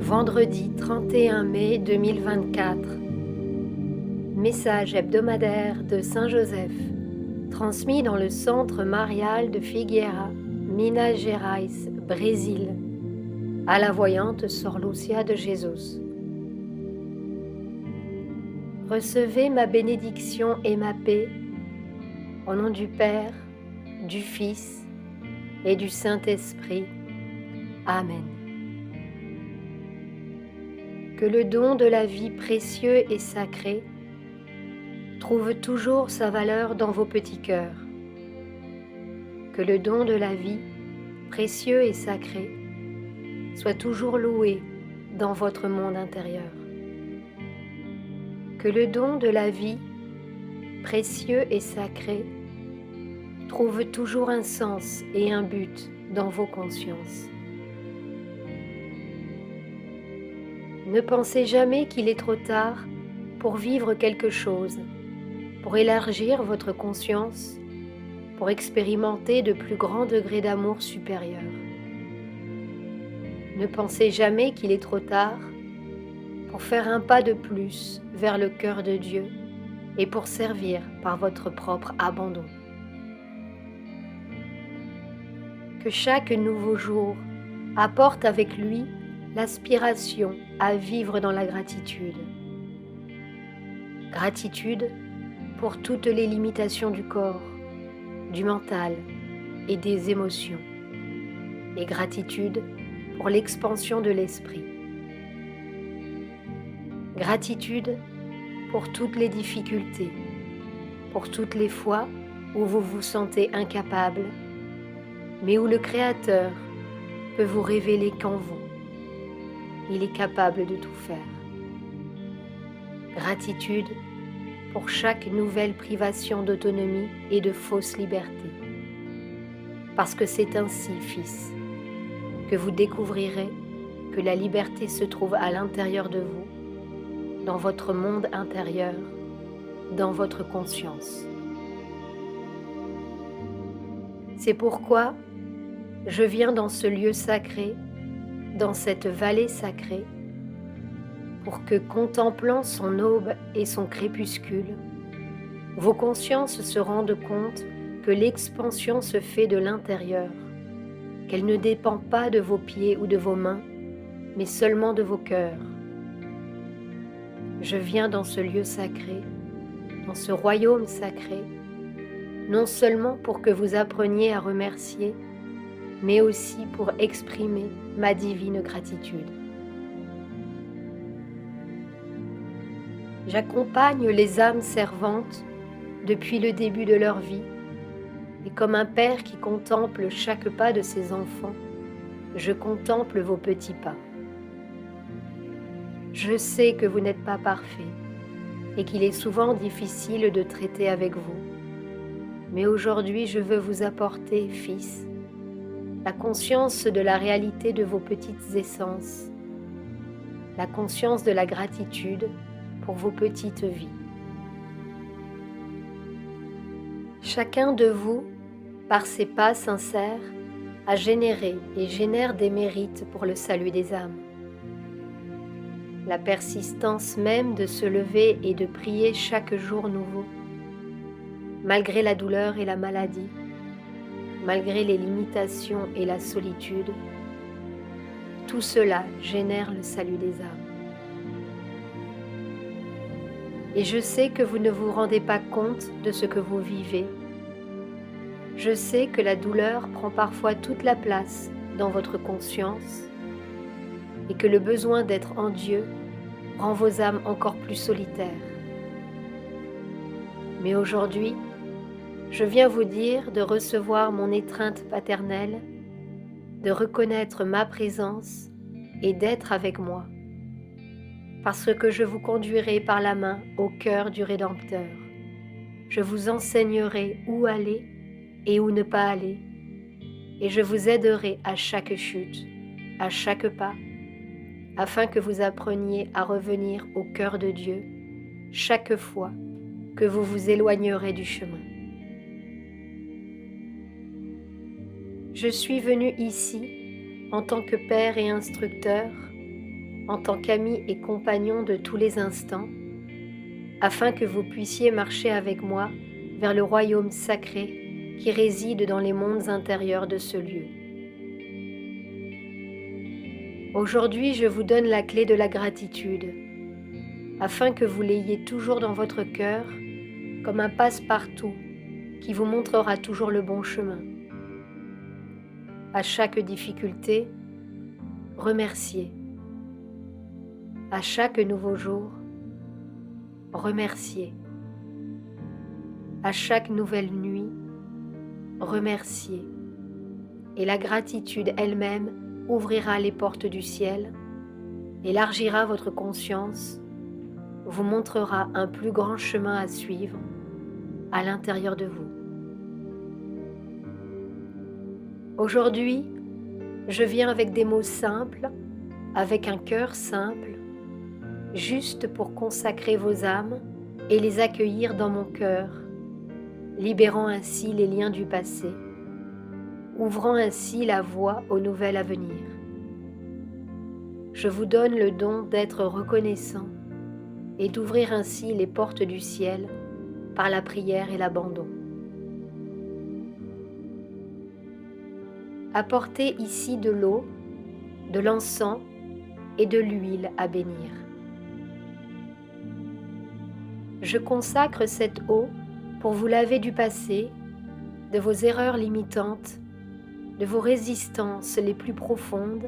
Vendredi 31 mai 2024. Message hebdomadaire de Saint Joseph, transmis dans le centre marial de Figueira, Minas Gerais, Brésil, à la voyante Sor Lúcia de Jesus. Recevez ma bénédiction et ma paix, au nom du Père, du Fils et du Saint-Esprit. Amen. Que le don de la vie précieux et sacré trouve toujours sa valeur dans vos petits cœurs. Que le don de la vie précieux et sacré soit toujours loué dans votre monde intérieur. Que le don de la vie précieux et sacré trouve toujours un sens et un but dans vos consciences. Ne pensez jamais qu'il est trop tard pour vivre quelque chose, pour élargir votre conscience, pour expérimenter de plus grands degrés d'amour supérieur. Ne pensez jamais qu'il est trop tard pour faire un pas de plus vers le cœur de Dieu et pour servir par votre propre abandon. Que chaque nouveau jour apporte avec lui l'aspiration à vivre dans la gratitude. Gratitude pour toutes les limitations du corps, du mental et des émotions. Et gratitude pour l'expansion de l'esprit. Gratitude pour toutes les difficultés, pour toutes les fois où vous vous sentez incapable, mais où le Créateur peut vous révéler qu'en vous, il est capable de tout faire. Gratitude pour chaque nouvelle privation d'autonomie et de fausse liberté. Parce que c'est ainsi, Fils, que vous découvrirez que la liberté se trouve à l'intérieur de vous, dans votre monde intérieur, dans votre conscience. C'est pourquoi je viens dans ce lieu sacré, dans cette vallée sacrée, pour que, contemplant son aube et son crépuscule, vos consciences se rendent compte que l'expansion se fait de l'intérieur, qu'elle ne dépend pas de vos pieds ou de vos mains, mais seulement de vos cœurs. Je viens dans ce lieu sacré, dans ce royaume sacré, non seulement pour que vous appreniez à remercier, mais aussi pour exprimer ma divine gratitude. J'accompagne les âmes servantes depuis le début de leur vie, et comme un père qui contemple chaque pas de ses enfants, je contemple vos petits pas. Je sais que vous n'êtes pas parfaits et qu'il est souvent difficile de traiter avec vous, mais aujourd'hui je veux vous apporter, Fils, la conscience de la réalité de vos petites essences, la conscience de la gratitude pour vos petites vies. Chacun de vous, par ses pas sincères, a généré et génère des mérites pour le salut des âmes. La persistance même de se lever et de prier chaque jour nouveau, malgré la douleur et la maladie, malgré les limitations et la solitude, tout cela génère le salut des âmes. Et je sais que vous ne vous rendez pas compte de ce que vous vivez. Je sais que la douleur prend parfois toute la place dans votre conscience et que le besoin d'être en Dieu rend vos âmes encore plus solitaires. Mais aujourd'hui, je viens vous dire de recevoir mon étreinte paternelle, de reconnaître ma présence et d'être avec moi, parce que je vous conduirai par la main au cœur du Rédempteur. Je vous enseignerai où aller et où ne pas aller, et je vous aiderai à chaque chute, à chaque pas, afin que vous appreniez à revenir au cœur de Dieu chaque fois que vous vous éloignerez du chemin. Je suis venu ici en tant que père et instructeur en tant qu'ami et compagnon de tous les instants, afin que vous puissiez marcher avec moi vers le royaume sacré qui réside dans les mondes intérieurs de ce lieu. Aujourd'hui, je vous donne la clé de la gratitude, afin que vous l'ayez toujours dans votre cœur comme un passe-partout qui vous montrera toujours le bon chemin. À chaque difficulté, remerciez. À chaque nouveau jour, remerciez. À chaque nouvelle nuit, remerciez. Et la gratitude elle-même ouvrira les portes du ciel, élargira votre conscience, vous montrera un plus grand chemin à suivre à l'intérieur de vous. Aujourd'hui, je viens avec des mots simples, avec un cœur simple, juste pour consacrer vos âmes et les accueillir dans mon cœur, libérant ainsi les liens du passé, ouvrant ainsi la voie aux nouvelles à venir. Je vous donne le don d'être reconnaissant et d'ouvrir ainsi les portes du ciel par la prière et l'abandon. Apportez ici de l'eau, de l'encens et de l'huile à bénir. Je consacre cette eau pour vous laver du passé, de vos erreurs limitantes, de vos résistances les plus profondes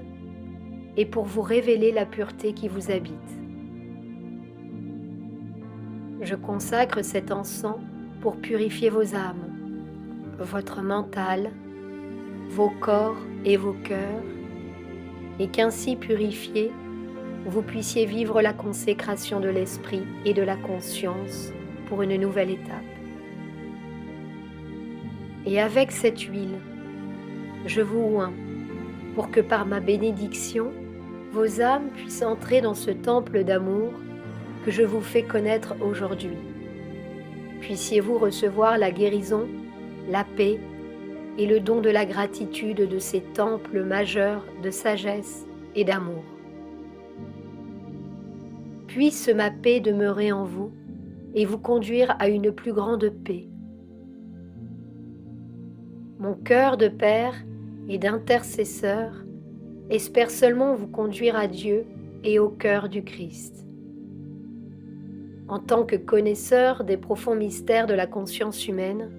et pour vous révéler la pureté qui vous habite. Je consacre cet encens pour purifier vos âmes, votre mental, vos corps et vos cœurs, et qu'ainsi purifiés, vous puissiez vivre la consécration de l'esprit et de la conscience pour une nouvelle étape. Et avec cette huile, je vous oins pour que par ma bénédiction, vos âmes puissent entrer dans ce temple d'amour que je vous fais connaître aujourd'hui. Puissiez-vous recevoir la guérison, la paix et le don de la gratitude de ces temples majeurs de sagesse et d'amour. Puisse ma paix demeurer en vous et vous conduire à une plus grande paix. Mon cœur de Père et d'intercesseur espère seulement vous conduire à Dieu et au cœur du Christ. En tant que connaisseur des profonds mystères de la conscience humaine,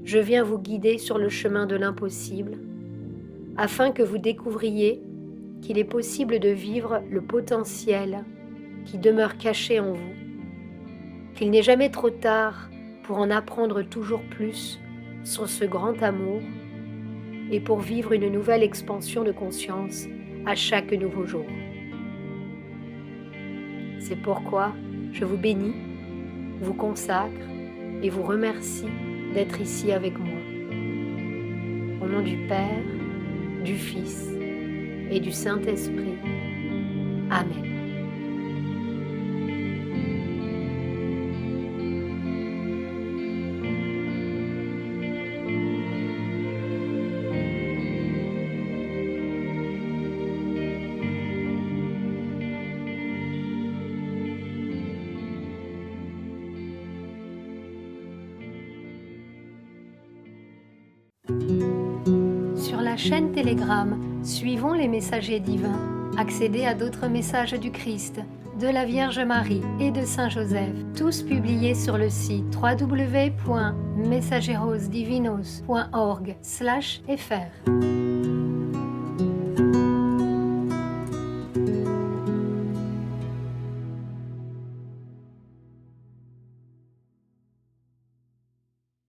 je viens vous guider sur le chemin de l'impossible, afin que vous découvriez qu'il est possible de vivre le potentiel qui demeure caché en vous, qu'il n'est jamais trop tard pour en apprendre toujours plus sur ce grand amour et pour vivre une nouvelle expansion de conscience à chaque nouveau jour. C'est pourquoi je vous bénis, vous consacre et vous remercie d'être ici avec moi. Au nom du Père, du Fils et du Saint-Esprit. Amen. Sur la chaîne Telegram, suivons les messagers divins. Accédez à d'autres messages du Christ, de la Vierge Marie et de Saint Joseph, tous publiés sur le site www.mensajerosdivinos.org/fr.